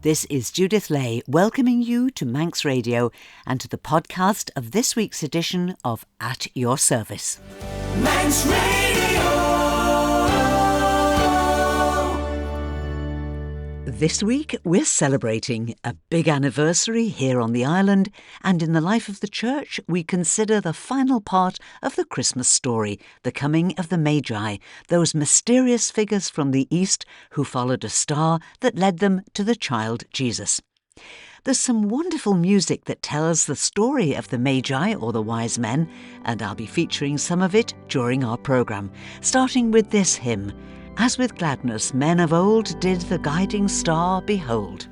This is Judith Lay welcoming you to Manx Radio and to the podcast of this week's edition of At Your Service. Manx Radio! This week we're celebrating a big anniversary here on the island, and in the life of the church we consider the final part of the Christmas story, the coming of the Magi, those mysterious figures from the east who followed a star that led them to the child Jesus. There's some wonderful music that tells the story of the Magi or the wise men, and I'll be featuring some of it during our programme, starting with this hymn, As with gladness men of old did the guiding star behold.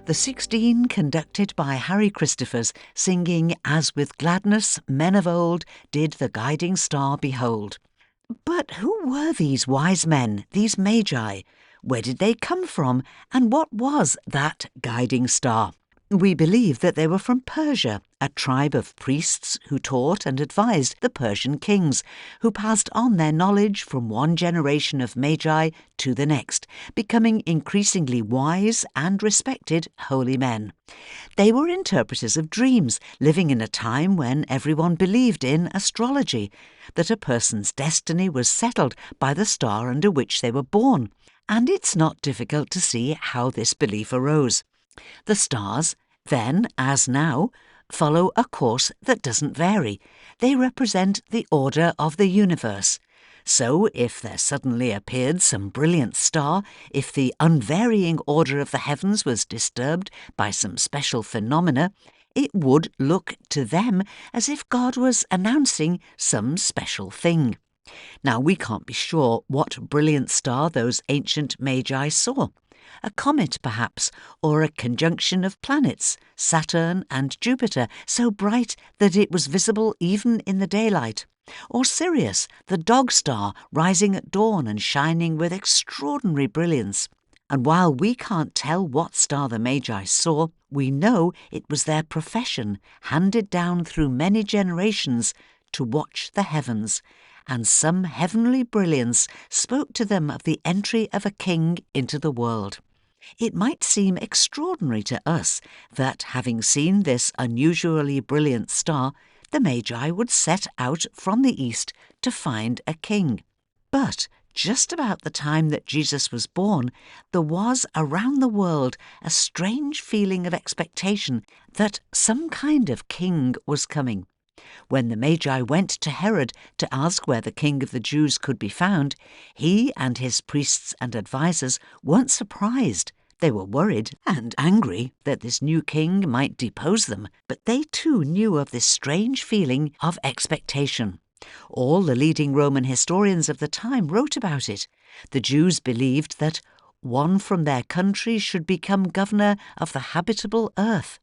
The 16 conducted by Harry Christophers singing As with gladness men of old did the guiding star behold. But who were these wise men, these Magi? Where did they come from, and what was that guiding star? We believe that they were from Persia, a tribe of priests who taught and advised the Persian kings, who passed on their knowledge from one generation of Magi to the next, becoming increasingly wise and respected holy men. They were interpreters of dreams, living in a time when everyone believed in astrology, that a person's destiny was settled by the star under which they were born. And it's not difficult to see how this belief arose. The stars, then as now, follow a course that doesn't vary. They represent the order of the universe. So if there suddenly appeared some brilliant star, if the unvarying order of the heavens was disturbed by some special phenomena, it would look to them as if God was announcing some special thing. Now, we can't be sure what brilliant star those ancient Magi saw. A comet, perhaps, or a conjunction of planets, Saturn and Jupiter, so bright that it was visible even in the daylight. Or Sirius, the dog star, rising at dawn and shining with extraordinary brilliance. And while we can't tell what star the Magi saw, we know it was their profession, handed down through many generations, to watch the heavens, and some heavenly brilliance spoke to them of the entry of a king into the world. It might seem extraordinary to us that, having seen this unusually brilliant star, the Magi would set out from the east to find a king. But just about the time that Jesus was born, there was around the world a strange feeling of expectation that some kind of king was coming. When the Magi went to Herod to ask where the king of the Jews could be found, he and his priests and advisers weren't surprised. They were worried and angry that this new king might depose them, but they too knew of this strange feeling of expectation. All the leading Roman historians of the time wrote about it. The Jews believed that one from their country should become governor of the habitable earth.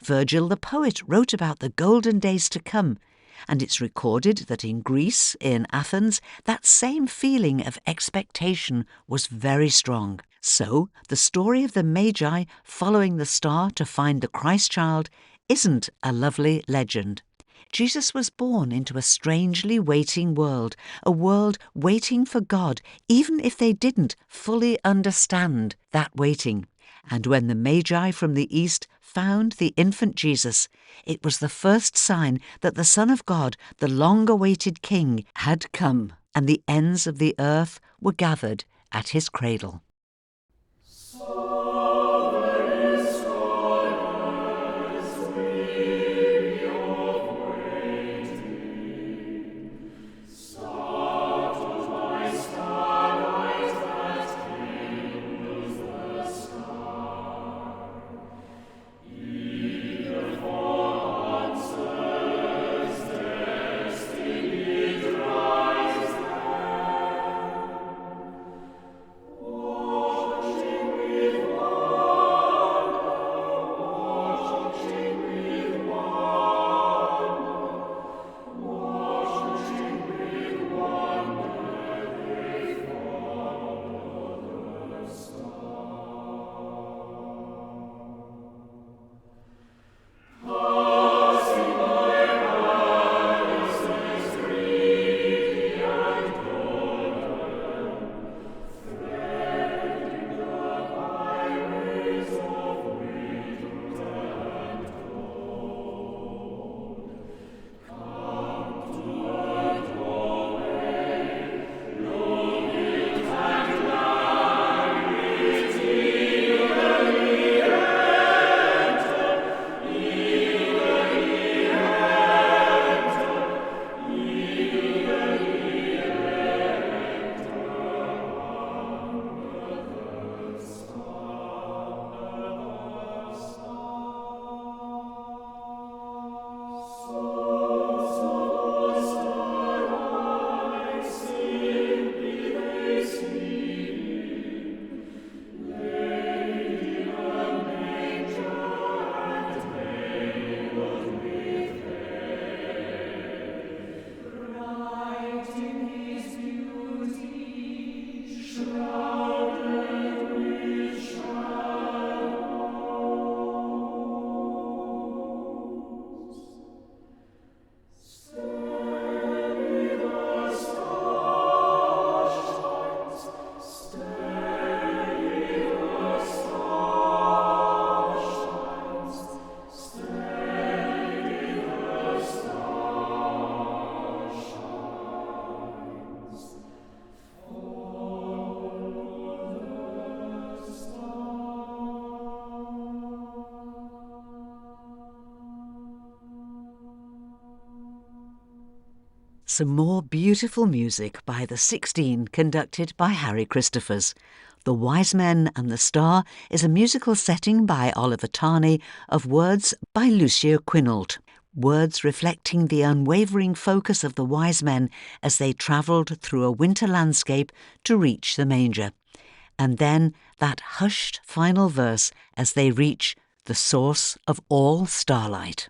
Virgil the poet wrote about the golden days to come, and it's recorded that in Greece, in Athens, that same feeling of expectation was very strong. So the story of the Magi following the star to find the Christ child isn't a lovely legend. Jesus was born into a strangely waiting world, a world waiting for God, even if they didn't fully understand that waiting. And when the Magi from the east found the infant Jesus, it was the first sign that the Son of God, the long-awaited King, had come, and the ends of the earth were gathered at his cradle. Some more beautiful music by the 16 conducted by Harry Christophers. The Wise Men and the Star is a musical setting by Oliver Tarney of words by Lucia Quinault. Words reflecting the unwavering focus of the wise men as they travelled through a winter landscape to reach the manger. And then that hushed final verse as they reach the source of all starlight.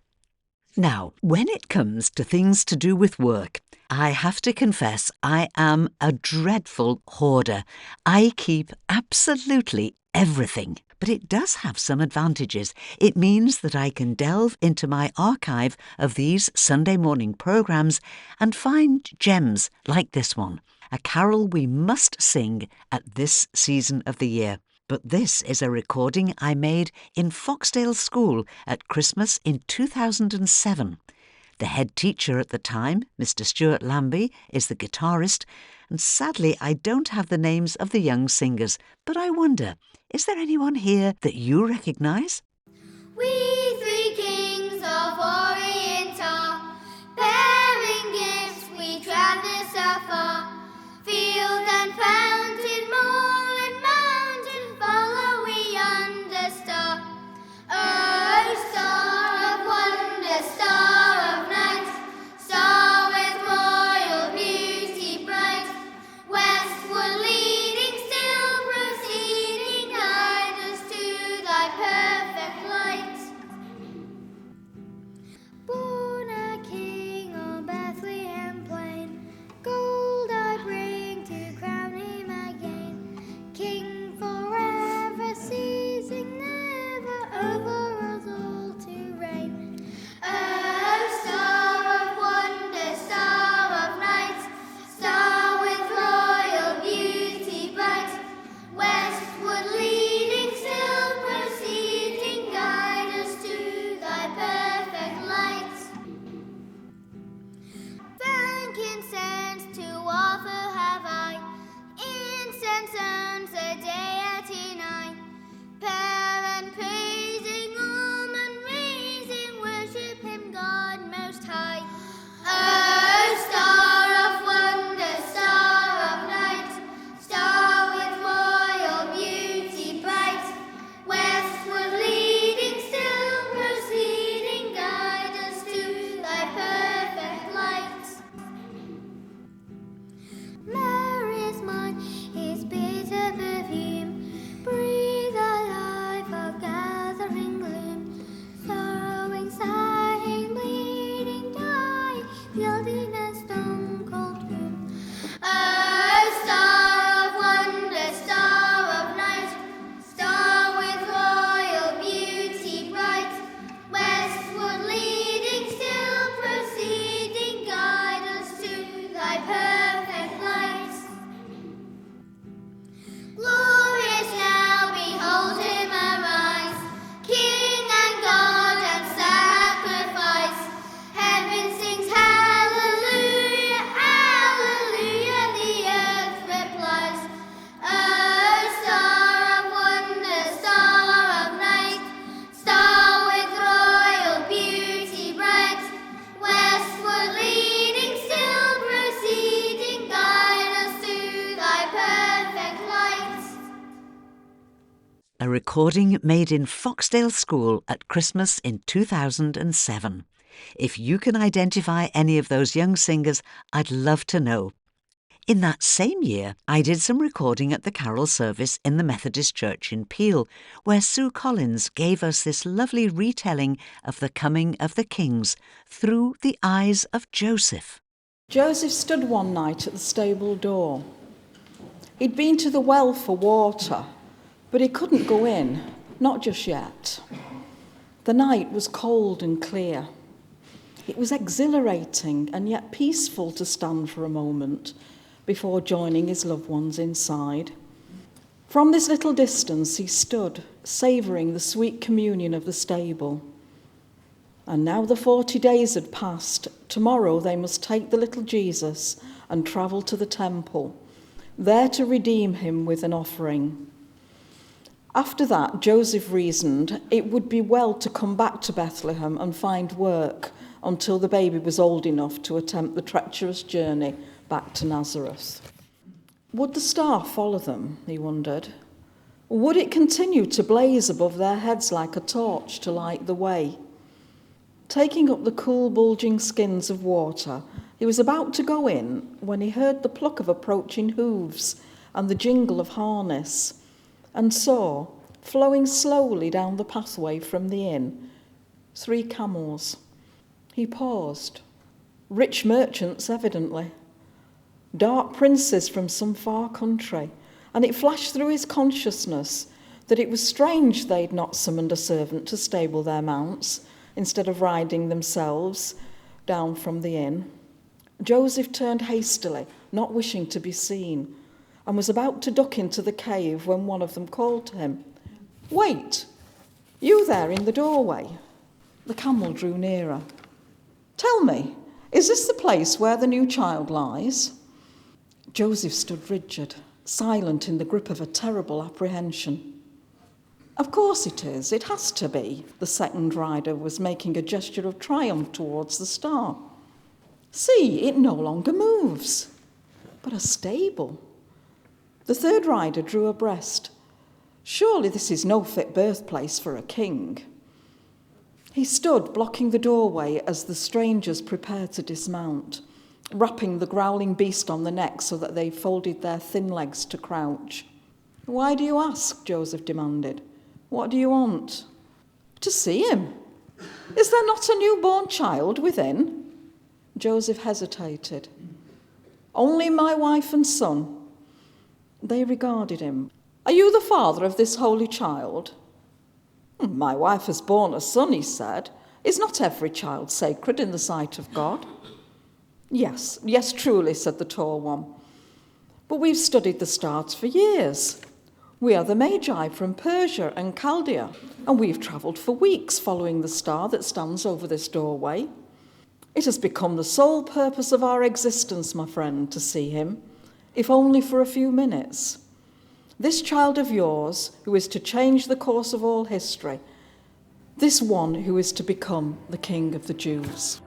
Now, when it comes to things to do with work, I have to confess, I am a dreadful hoarder. I keep absolutely everything. But it does have some advantages. It means that I can delve into my archive of these Sunday morning programmes and find gems like this one, a carol we must sing at this season of the year. But this is a recording I made in Foxdale School at Christmas in 2007. The head teacher at the time, Mr. Stuart Lambie, is the guitarist, and sadly I don't have the names of the young singers, but I wonder, is there anyone here that you recognise? We three kings of Orient are, bearing gifts we traverse afar, field and fountain, moor and mountain, follow we under star. Oh, star of wonder, star of night, star with royal beauty bright, westward leading, still proceeding, guide us to thy perfect light. Born a king on Bethlehem plain, gold I bring to crown him again, king forever, ceasing never, over us all to reign. Oh, star of wonder, star of night, star with royal beauty bright, westward leading, still proceeding, guide us to thy perfect light. Frankincense to offer have I, incense urns a day at nine, prayer and praising, and raising, worship him God most high. Oh, star of wonder, star of night, star with royal beauty bright, westward leading, still proceeding, guide us to thy perfect light. Mary is mine, his bitter perfume, breathe a life of gathering gloom, sorrowing, sighing, bleeding, dying, filled in a stone-cold tomb. Oh, star of wonder, star of night, star with royal beauty bright, westward leading, still proceeding, guide us to thy perfect light. Glorious now, behold him arise, King and God and sacrifice. Heaven sings hallelujah, hallelujah, the earth replies. Oh, star of wonder, star of night, star with royal beauty bright, westward leading, still proceeding, guide us to thy perfect light. A recording made in Foxdale School at Christmas in 2007. If you can identify any of those young singers, I'd love to know. In that same year, I did some recording at the carol service in the Methodist Church in Peel, where Sue Collins gave us this lovely retelling of the coming of the kings through the eyes of Joseph. Joseph stood one night at the stable door. He'd been to the well for water, but he couldn't go in, not just yet. The night was cold and clear. It was exhilarating and yet peaceful to stand for a moment before joining his loved ones inside. From this little distance he stood, savouring the sweet communion of the stable. And now the 40 days had passed. Tomorrow they must take the little Jesus and travel to the temple, there to redeem him with an offering. After that, Joseph reasoned it would be well to come back to Bethlehem and find work until the baby was old enough to attempt the treacherous journey back to Nazareth. Would the star follow them, he wondered? Would it continue to blaze above their heads like a torch to light the way? Taking up the cool, bulging skins of water, he was about to go in when he heard the pluck of approaching hooves and the jingle of harness, and saw, flowing slowly down the pathway from the inn, 3 camels. He paused. Rich merchants, evidently. Dark princes from some far country. And it flashed through his consciousness that it was strange they'd not summoned a servant to stable their mounts instead of riding themselves down from the inn. Joseph turned hastily, not wishing to be seen, and was about to duck into the cave when one of them called to him. "Wait! You there in the doorway?" The camel drew nearer. "Tell me, is this the place where the new child lies?" Joseph stood rigid, silent in the grip of a terrible apprehension. "Of course it is. It has to be." The second rider was making a gesture of triumph towards the star. "See, it no longer moves." "But a stable." The third rider drew abreast. "Surely this is no fit birthplace for a king." He stood blocking the doorway as the strangers prepared to dismount, wrapping the growling beast on the neck so that they folded their thin legs to crouch. "Why do you ask?" Joseph demanded. "What do you want?" "To see him. Is there not a newborn child within?" Joseph hesitated. "Only my wife and son." They regarded him. "Are you the father of this holy child?" "My wife has borne a son," he said. "Is not every child sacred in the sight of God?" Yes, truly," said the tall one. "But we've studied the stars for years. We are the Magi from Persia and Chaldea, and we've travelled for weeks following the star that stands over this doorway. It has become the sole purpose of our existence, my friend, to see him, if only for a few minutes. This child of yours, who is to change the course of all history, this one who is to become the King of the Jews."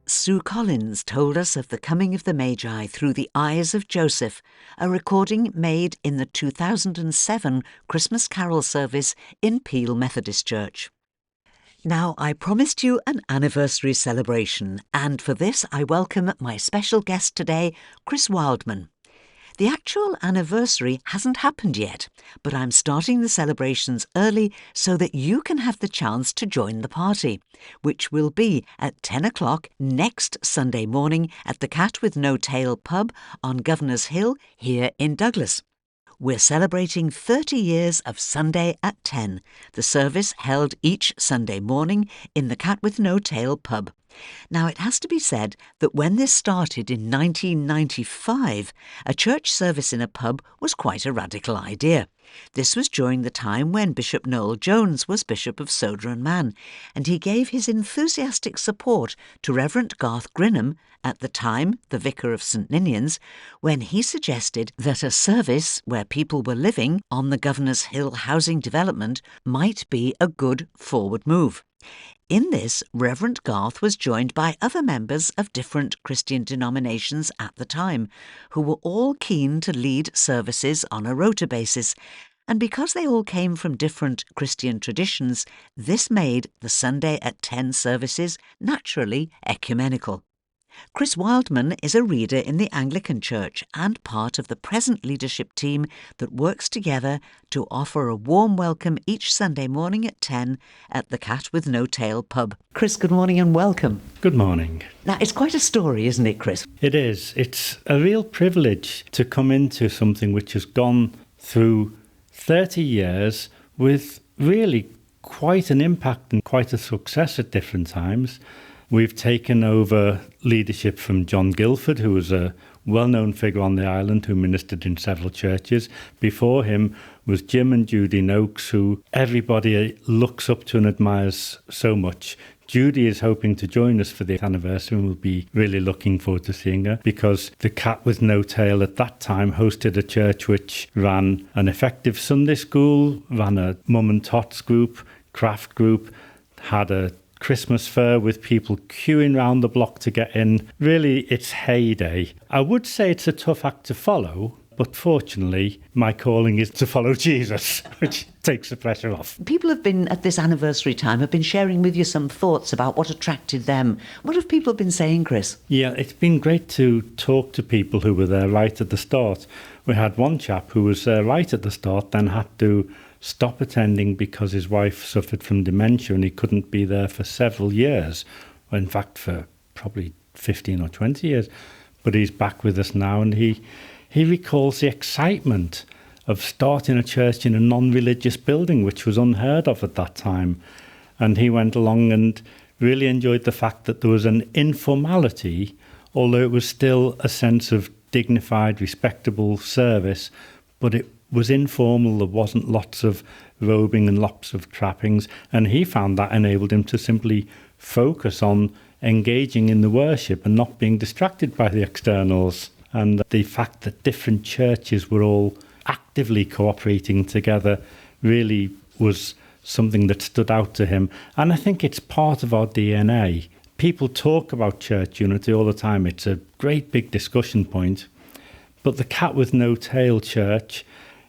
Sue Collins told us of the coming of the Magi through the eyes of Joseph, a recording made in the 2007 Christmas Carol service in Peel Methodist Church. Now, I promised you an anniversary celebration, and for this I welcome my special guest today, Chris Wildman. The actual anniversary hasn't happened yet, but I'm starting the celebrations early so that you can have the chance to join the party, which will be at 10 o'clock next Sunday morning at the Cat with No Tail pub on Governor's Hill here in Douglas. We're celebrating 30 years of Sunday at 10, the service held each Sunday morning in the Cat with No Tail pub. Now, it has to be said that when this started in 1995, a church service in a pub was quite a radical idea. This was during the time when Bishop Noel Jones was Bishop of Soder and Man, and he gave his enthusiastic support to Reverend Garth Grinham, at the time the Vicar of St Ninian's, when he suggested that a service where people were living on the Governor's Hill housing development might be a good forward move. In this, Reverend Garth was joined by other members of different Christian denominations at the time, who were all keen to lead services on a rota basis, and because they all came from different Christian traditions, this made the Sunday at 10 services naturally ecumenical. Chris Wildman is a reader in the Anglican Church and part of the present leadership team that works together to offer a warm welcome each Sunday morning at 10 at the Cat with No Tail pub. Chris, good morning and welcome. Good morning. Now, it's quite a story, isn't it, Chris? It is. It's a real privilege to come into something which has gone through 30 years with really quite an impact and quite a success at different times. We've taken over leadership from John Guilford, who was a well-known figure on the island who ministered in several churches. Before him was Jim and Judy Noakes, who everybody looks up to and admires so much. Judy is hoping to join us for the anniversary, and we'll be really looking forward to seeing her, because the Cat with No Tail at that time hosted a church which ran an effective Sunday school, ran a mum and tots group, craft group, had a Christmas fair with people queuing round the block to get in. Really, it's heyday. I would say it's a tough act to follow, but fortunately, my calling is to follow Jesus, which takes the pressure off. People have been, at this anniversary time, have been sharing with you some thoughts about what attracted them. What have people been saying, Chris? Yeah, it's been great to talk to people who were there right at the start. We had one chap who was there right at the start, then had to stop attending because his wife suffered from dementia and he couldn't be there for several years. In fact, for probably 15 or 20 years. But he's back with us now, and he recalls the excitement of starting a church in a non-religious building, which was unheard of at that time. And he went along and really enjoyed the fact that there was an informality, although it was still a sense of dignified, respectable service, but it was informal. There wasn't lots of robing and lots of trappings. And he found that enabled him to simply focus on engaging in the worship and not being distracted by the externals. And the fact that different churches were all actively cooperating together really was something that stood out to him. And I think it's part of our DNA. People talk about church unity all the time. It's a great big discussion point. But the Cat with No Tail church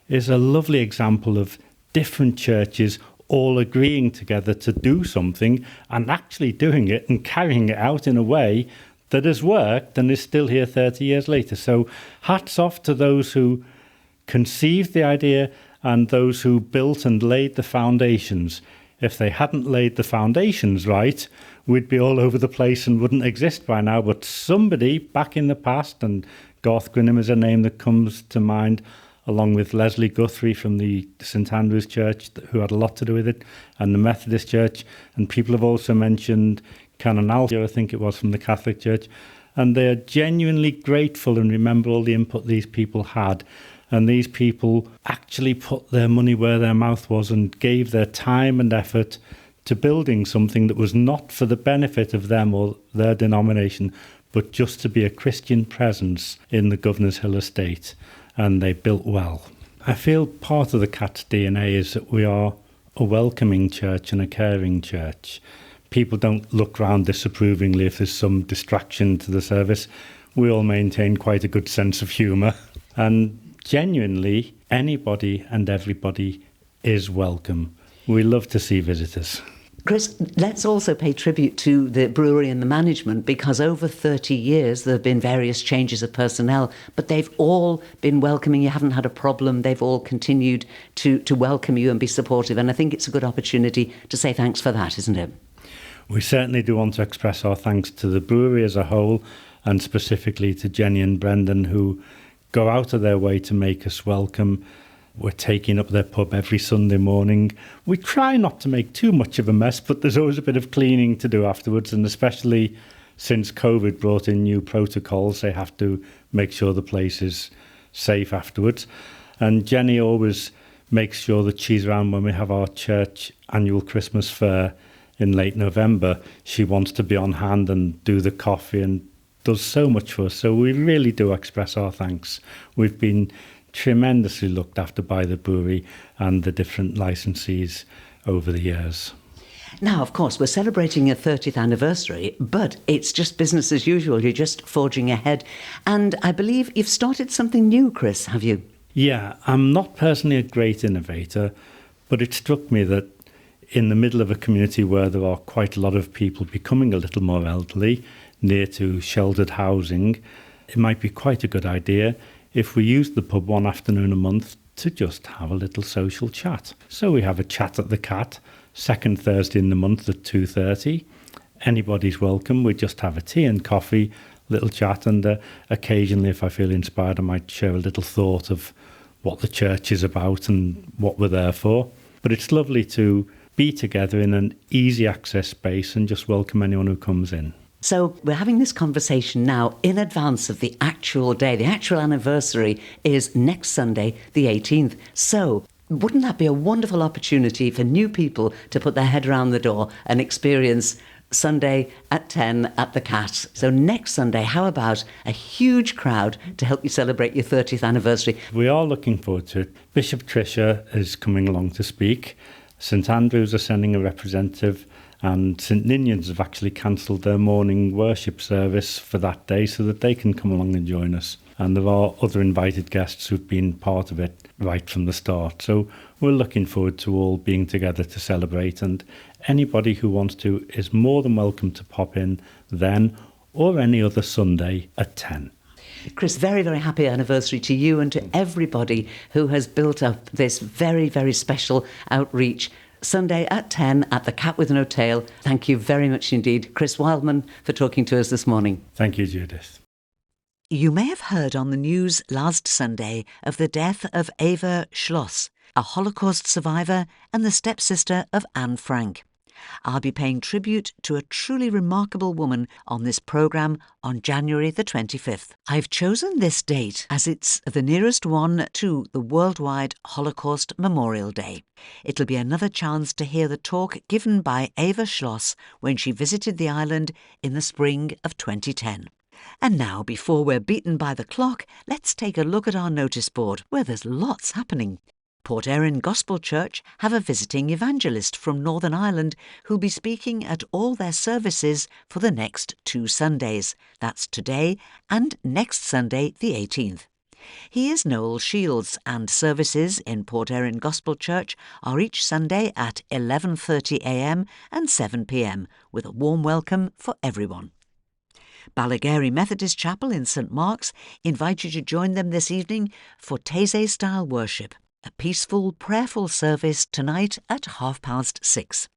is a lovely example of different churches all agreeing together to do something and actually doing it and carrying it out in a way that has worked and is still here 30 years later. So hats off to those who conceived the idea and those who built and laid the foundations. If they hadn't laid the foundations right, we'd be all over the place and wouldn't exist by now. But somebody back in the past, and Garth Grinham is a name that comes to mind, along with Leslie Guthrie from the St Andrew's Church, who had a lot to do with it, and the Methodist Church. And people have also mentioned Canon Alfio, I think it was, from the Catholic Church. And they're genuinely grateful and remember all the input these people had. And these people actually put their money where their mouth was and gave their time and effort to building something that was not for the benefit of them or their denomination, but just to be a Christian presence in the Governor's Hill estate. And they built well. I feel part of the Cat's DNA is that we are a welcoming church and a caring church. People don't look round disapprovingly if there's some distraction to the service. We all maintain quite a good sense of humour. And genuinely, anybody and everybody is welcome. We love to see visitors. Chris, let's also pay tribute to the brewery and the management, because over 30 years there have been various changes of personnel, but they've all been welcoming. You haven't had a problem. They've all continued to welcome you and be supportive. And I think it's a good opportunity to say thanks for that, isn't it? We certainly do want to express our thanks to the brewery as a whole, and specifically to Jenny and Brendan, who go out of their way to make us welcome. We're taking up their pub every Sunday morning. We try not to make too much of a mess, but there's always a bit of cleaning to do afterwards, and especially since COVID brought in new protocols, they have to make sure the place is safe afterwards. And Jenny always makes sure that she's around when we have our church annual Christmas fair in late November. She wants to be on hand and do the coffee and does so much for us. So we really do express our thanks. We've been tremendously looked after by the brewery and the different licensees over the years. Now, of course, we're celebrating a 30th anniversary, but it's just business as usual. You're just forging ahead. And I believe you've started something new, Chris, have you? Yeah, I'm not personally a great innovator, but it struck me that in the middle of a community where there are quite a lot of people becoming a little more elderly, near to sheltered housing, it might be quite a good idea if we use the pub one afternoon a month to just have a little social chat. So we have a chat at the Cat, second Thursday in the month at 2:30. Anybody's welcome. We just have a tea and coffee, little chat, and occasionally, if I feel inspired, I might share a little thought of what the church is about and what we're there for. But it's lovely to be together in an easy access space and just welcome anyone who comes in. So we're having this conversation now in advance of the actual day. The actual anniversary is next Sunday, the 18th. So wouldn't that be a wonderful opportunity for new people to put their head around the door and experience Sunday at 10 at the Cat. So next Sunday, how about a huge crowd to help you celebrate your 30th anniversary? We are looking forward to it. Bishop Tricia is coming along to speak. St Andrews are sending a representative, and St Ninians have actually cancelled their morning worship service for that day so that they can come along and join us. And there are other invited guests who've been part of it right from the start. So we're looking forward to all being together to celebrate, and anybody who wants to is more than welcome to pop in then or any other Sunday at 10. Chris, very, very happy anniversary to you and to everybody who has built up this very, very special outreach. Sunday at 10 at the Cat with No Tail. Thank you very much indeed, Chris Wildman, for talking to us this morning. Thank you, Judith. You may have heard on the news last Sunday of the death of Eva Schloss, a Holocaust survivor and the stepsister of Anne Frank. I'll be paying tribute to a truly remarkable woman on this programme on January the 25th. I've chosen this date as it's the nearest one to the worldwide Holocaust Memorial Day. It'll be another chance to hear the talk given by Eva Schloss when she visited the island in the spring of 2010. And now, before we're beaten by the clock, let's take a look at our notice board, where there's lots happening. Port Erin Gospel Church have a visiting evangelist from Northern Ireland who'll be speaking at all their services for the next 2 Sundays. That's today and next Sunday, the 18th. He is Noel Shields, and services in Port Erin Gospel Church are each Sunday at 11:30 a.m. and 7 p.m, with a warm welcome for everyone. Peel Methodist Chapel in St Mark's invite you to join them this evening for Taizé-style worship, a peaceful, prayerful service tonight at 6:30.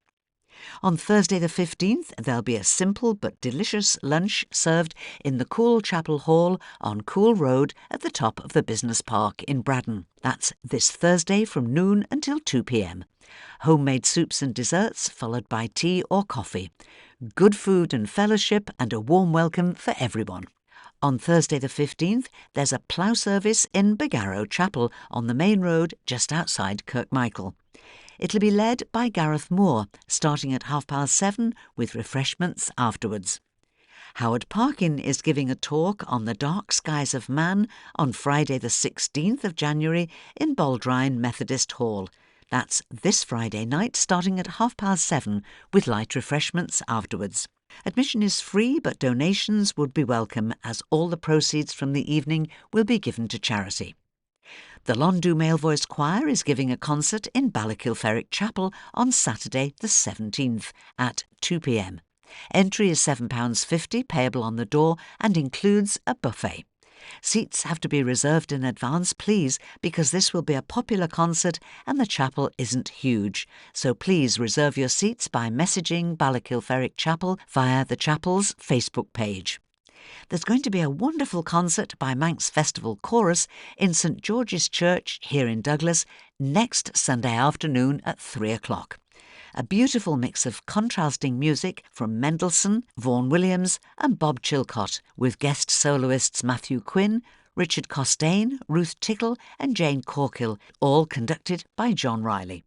On Thursday the 15th, there'll be a simple but delicious lunch served in the Cool Chapel Hall on Cool Road at the top of the Business Park in Braddon. That's this Thursday from noon until 2 p.m. Homemade soups and desserts followed by tea or coffee. Good food and fellowship and a warm welcome for everyone. On Thursday the 15th, there's a plough service in Bagarrow Chapel on the main road just outside Kirkmichael. It'll be led by Gareth Moore, starting at 7:30 with refreshments afterwards. Howard Parkin is giving a talk on the dark skies of man on Friday the 16th of January in Baldrine Methodist Hall. That's this Friday night, starting at 7:30 with light refreshments afterwards. Admission is free, but donations would be welcome, as all the proceeds from the evening will be given to charity. The Londu Male Voice Choir is giving a concert in Ballakilferrick Chapel on Saturday the 17th at 2 p.m. Entry is £7.50, payable on the door, and includes a buffet. Seats have to be reserved in advance, please, because this will be a popular concert and the chapel isn't huge. So please reserve your seats by messaging Ballakilferrick Chapel via the chapel's Facebook page. There's going to be a wonderful concert by Manx Festival Chorus in St George's Church here in Douglas next Sunday afternoon at 3 o'clock. A beautiful mix of contrasting music from Mendelssohn, Vaughan Williams and Bob Chilcott, with guest soloists Matthew Quinn, Richard Costain, Ruth Tickle and Jane Corkill, all conducted by John Riley.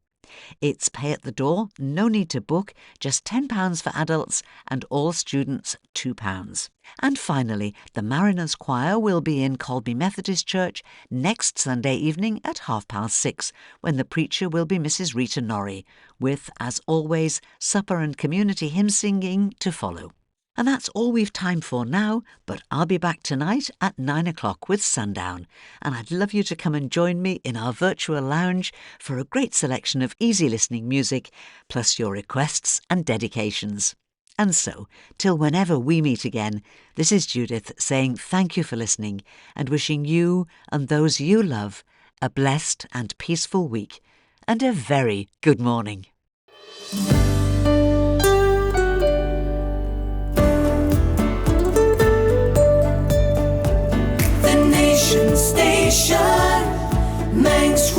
It's pay at the door, no need to book, just £10 for adults and all students £2. And finally, the Mariners Choir will be in Colby Methodist Church next Sunday evening at 6:30, when the preacher will be Mrs. Rita Norrie, with, as always, supper and community hymn singing to follow. And that's all we've time for now, but I'll be back tonight at 9 o'clock with Sundown, and I'd love you to come and join me in our virtual lounge for a great selection of easy listening music, plus your requests and dedications. And so, till whenever we meet again, this is Judith saying thank you for listening and wishing you and those you love a blessed and peaceful week and a very good morning. Station, Manx